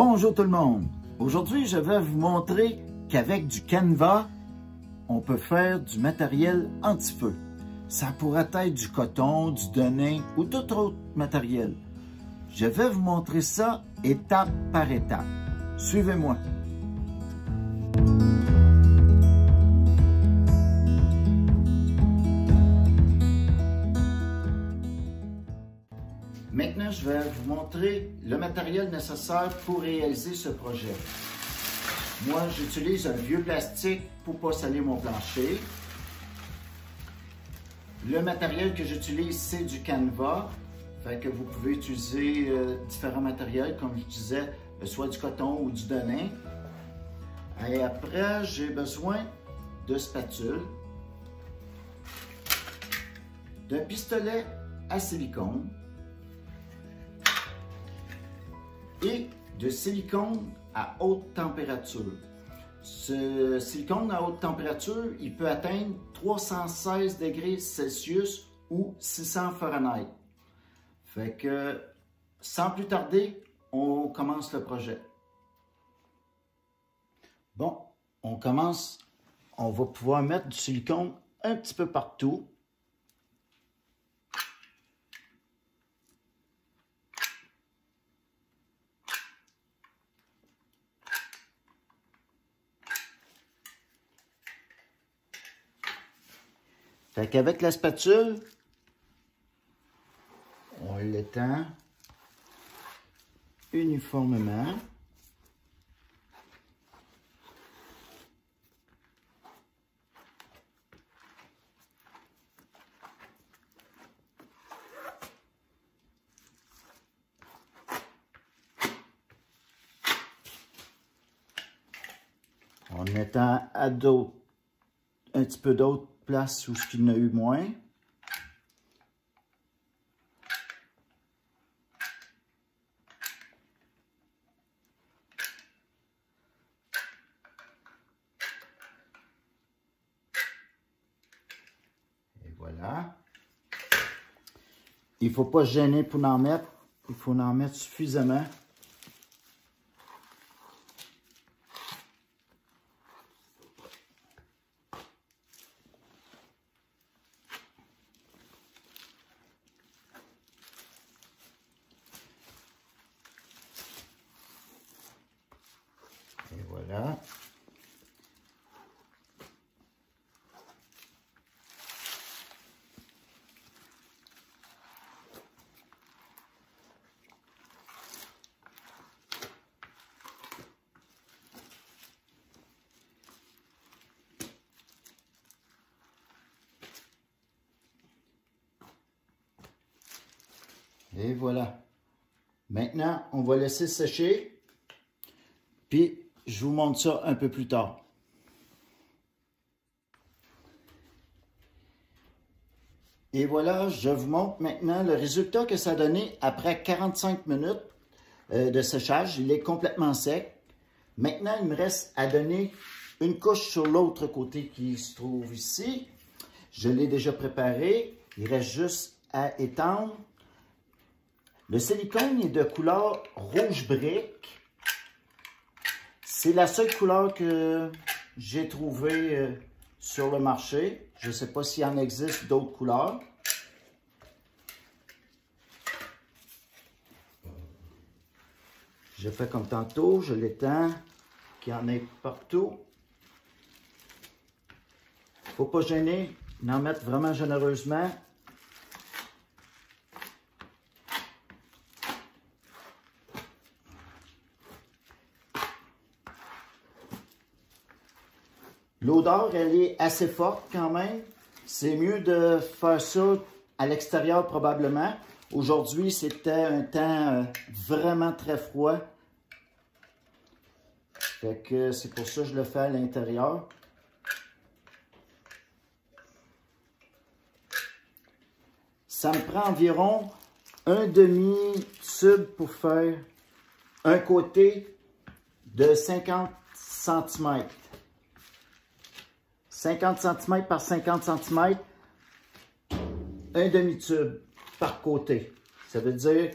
Bonjour tout le monde! Aujourd'hui, je vais vous montrer qu'avec du canevas, on peut faire du matériel anti-feu. Ça pourrait être du coton, du denim ou tout autre matériel. Je vais vous montrer ça étape par étape. Suivez-moi. Maintenant, je vais vous montrer le matériel nécessaire pour réaliser ce projet. Moi, j'utilise un vieux plastique pour ne pas salir mon plancher. Le matériel que j'utilise, c'est du canevas. Fait que vous pouvez utiliser différents matériels, comme je disais, soit du coton ou du denim. Et après, j'ai besoin de spatules, d'un pistolet à silicone et de silicone à haute température. Ce silicone à haute température, il peut atteindre 316 degrés Celsius ou 600 Fahrenheit. Fait que, sans plus tarder, on commence le projet. Bon, on commence. On va pouvoir mettre du silicone un petit peu partout. Fait qu'avec la spatule, on l'étend uniformément. On étend à d'autres, un petit peu d'autres places où il y en a eu moins. Et voilà. Il ne faut pas se gêner pour en mettre. Il faut en mettre suffisamment. Et voilà. Et voilà. Maintenant, on va laisser sécher. Puis, je vous montre ça un peu plus tard. Et voilà, je vous montre maintenant le résultat que ça a donné après 45 minutes de séchage. Il est complètement sec. Maintenant, il me reste à donner une couche sur l'autre côté qui se trouve ici. Je l'ai déjà préparé. Il reste juste à étendre. Le silicone est de couleur rouge brique. C'est la seule couleur que j'ai trouvée sur le marché. Je ne sais pas s'il en existe d'autres couleurs. Je fais comme tantôt, je l'étends, qu'il y en ait partout. Il ne faut pas gêner, en mettre vraiment généreusement. L'odeur, elle est assez forte quand même. C'est mieux de faire ça à l'extérieur probablement. Aujourd'hui, c'était un temps vraiment très froid. Fait que c'est pour ça que je le fais à l'intérieur. Ça me prend environ un demi-tube pour faire un côté de 50 cm. 50 cm par 50 cm, un demi-tube par côté. Ça veut dire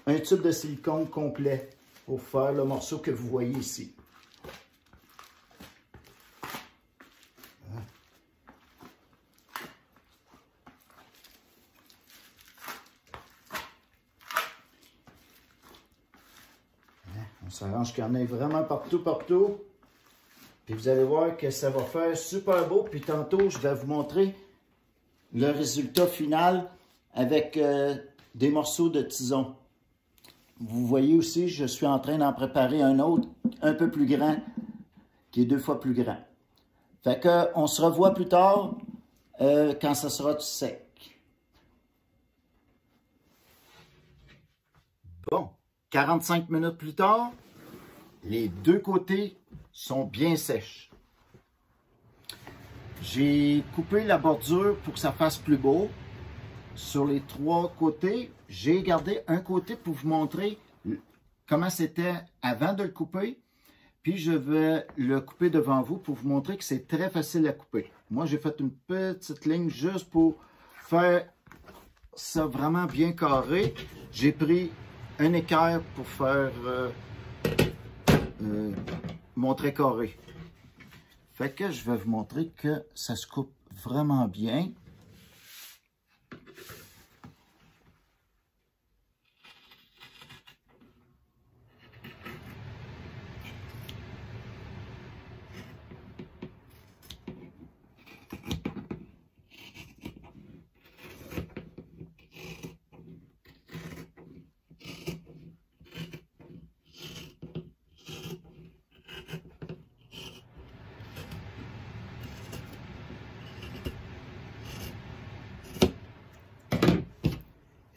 un tube de silicone complet pour faire le morceau que vous voyez ici. On s'arrange qu'il y en ait vraiment partout. Puis vous allez voir que ça va faire super beau. Puis tantôt, je vais vous montrer le résultat final avec des morceaux de tison. Vous voyez aussi, je suis en train d'en préparer un autre, un peu plus grand, qui est 2 fois plus grand. Fait que on se revoit plus tard quand ça sera tout sec. Bon, 45 minutes plus tard, les 2 côtés sont bien sèches. J'ai coupé la bordure pour que ça fasse plus beau. Sur les 3 côtés, j'ai gardé un côté pour vous montrer comment c'était avant de le couper. Puis je vais le couper devant vous pour vous montrer que c'est très facile à couper. Moi, j'ai fait une petite ligne juste pour faire ça vraiment bien carré. J'ai pris un équerre pour faire mon trait carré. Fait que je vais vous montrer que ça se coupe vraiment bien.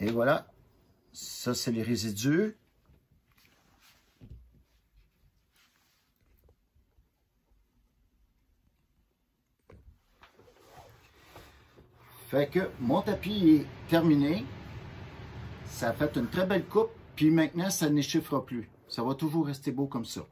Et voilà, ça c'est les résidus. Fait que mon tapis est terminé. Ça a fait une très belle coupe. Puis maintenant, ça n'échiffrera plus. Ça va toujours rester beau comme ça.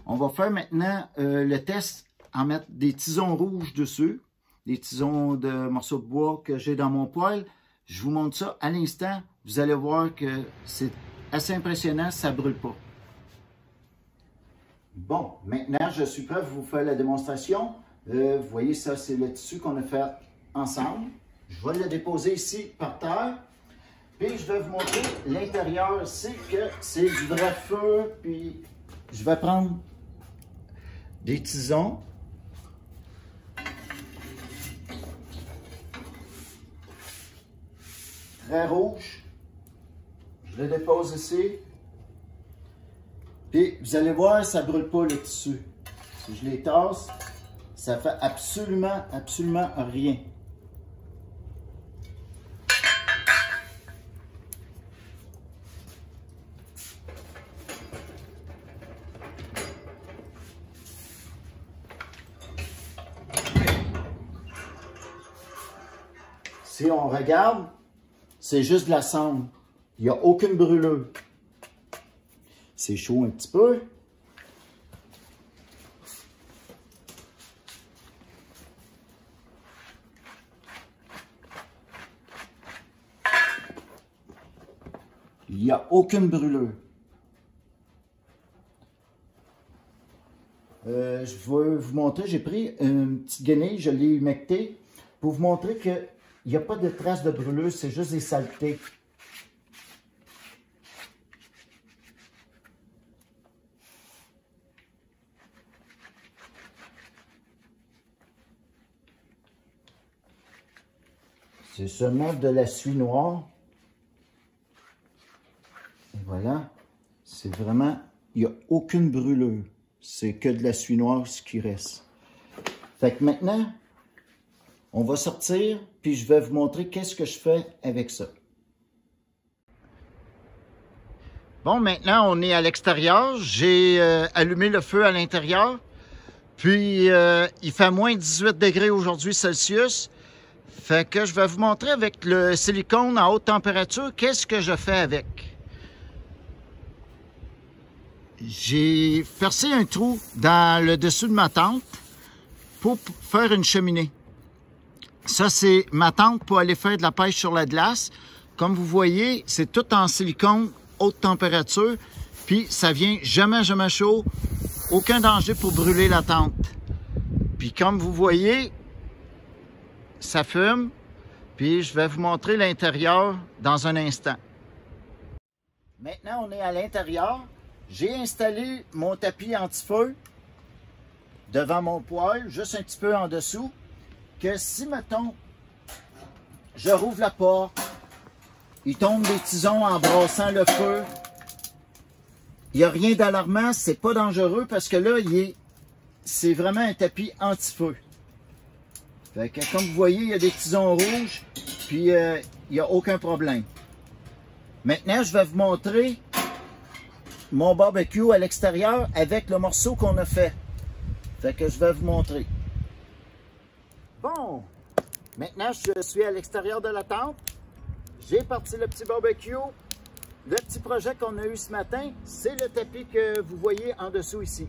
On va faire maintenant le test en mettre des tisons rouges dessus. Des tisons de morceaux de bois que j'ai dans mon poêle. Je vous montre ça à l'instant. Vous allez voir que c'est assez impressionnant, ça ne brûle pas. Bon, maintenant, je suis prêt à vous faire la démonstration. Vous voyez, ça, c'est le tissu qu'on a fait ensemble. Je vais le déposer ici par terre. Puis, je vais vous montrer l'intérieur ici, que c'est du vrai feu. Puis, je vais prendre des tisons. Très rouge. Je le dépose ici. Puis, vous allez voir, ça ne brûle pas le tissu. Si je les tasse, ça fait absolument rien. Si on regarde, c'est juste de la cendre. Il n'y a aucune brûlure. C'est chaud un petit peu. Il n'y a aucune brûlure. Je vais vous montrer, j'ai pris une petite guenille, je l'ai humectée pour vous montrer qu'il n'y a pas de traces de brûlure, c'est juste des saletés. C'est seulement de la suie noire. Et voilà, c'est vraiment, il n'y a aucune brûlure. C'est que de la suie noire ce qui reste. Fait que maintenant, on va sortir, puis je vais vous montrer qu'est-ce que je fais avec ça. Bon, maintenant, on est à l'extérieur. J'ai allumé le feu à l'intérieur. Puis, il fait moins 18 degrés aujourd'hui Celsius. Fait que je vais vous montrer avec le silicone à haute température, qu'est-ce que je fais avec. J'ai percé un trou dans le dessus de ma tente pour faire une cheminée. Ça, c'est ma tente pour aller faire de la pêche sur la glace. Comme vous voyez, c'est tout en silicone haute température, puis ça vient jamais chaud, aucun danger pour brûler la tente. Puis comme vous voyez, ça fume, puis je vais vous montrer l'intérieur dans un instant. Maintenant, on est à l'intérieur. J'ai installé mon tapis anti-feu devant mon poêle, juste un petit peu en dessous, que si, mettons, je rouvre la porte, il tombe des tisons en brassant le feu, il n'y a rien d'alarmant, c'est pas dangereux parce que là, c'est vraiment un tapis anti-feu. Fait que, comme vous voyez, il y a des tisons rouges, puis il n'y a aucun problème. Maintenant, je vais vous montrer mon barbecue à l'extérieur avec le morceau qu'on a fait. Fait que je vais vous montrer. Bon, maintenant je suis à l'extérieur de la tente. J'ai parti le petit barbecue. Le petit projet qu'on a eu ce matin, c'est le tapis que vous voyez en dessous ici.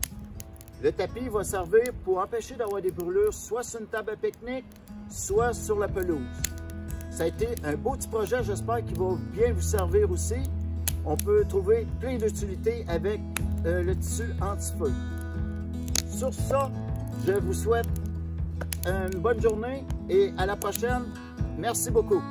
Le tapis va servir pour empêcher d'avoir des brûlures, soit sur une table à pique-nique, soit sur la pelouse. Ça a été un beau petit projet, j'espère qu'il va bien vous servir aussi. On peut trouver plein d'utilités avec le tissu anti-feu. Sur ça, je vous souhaite une bonne journée et à la prochaine. Merci beaucoup.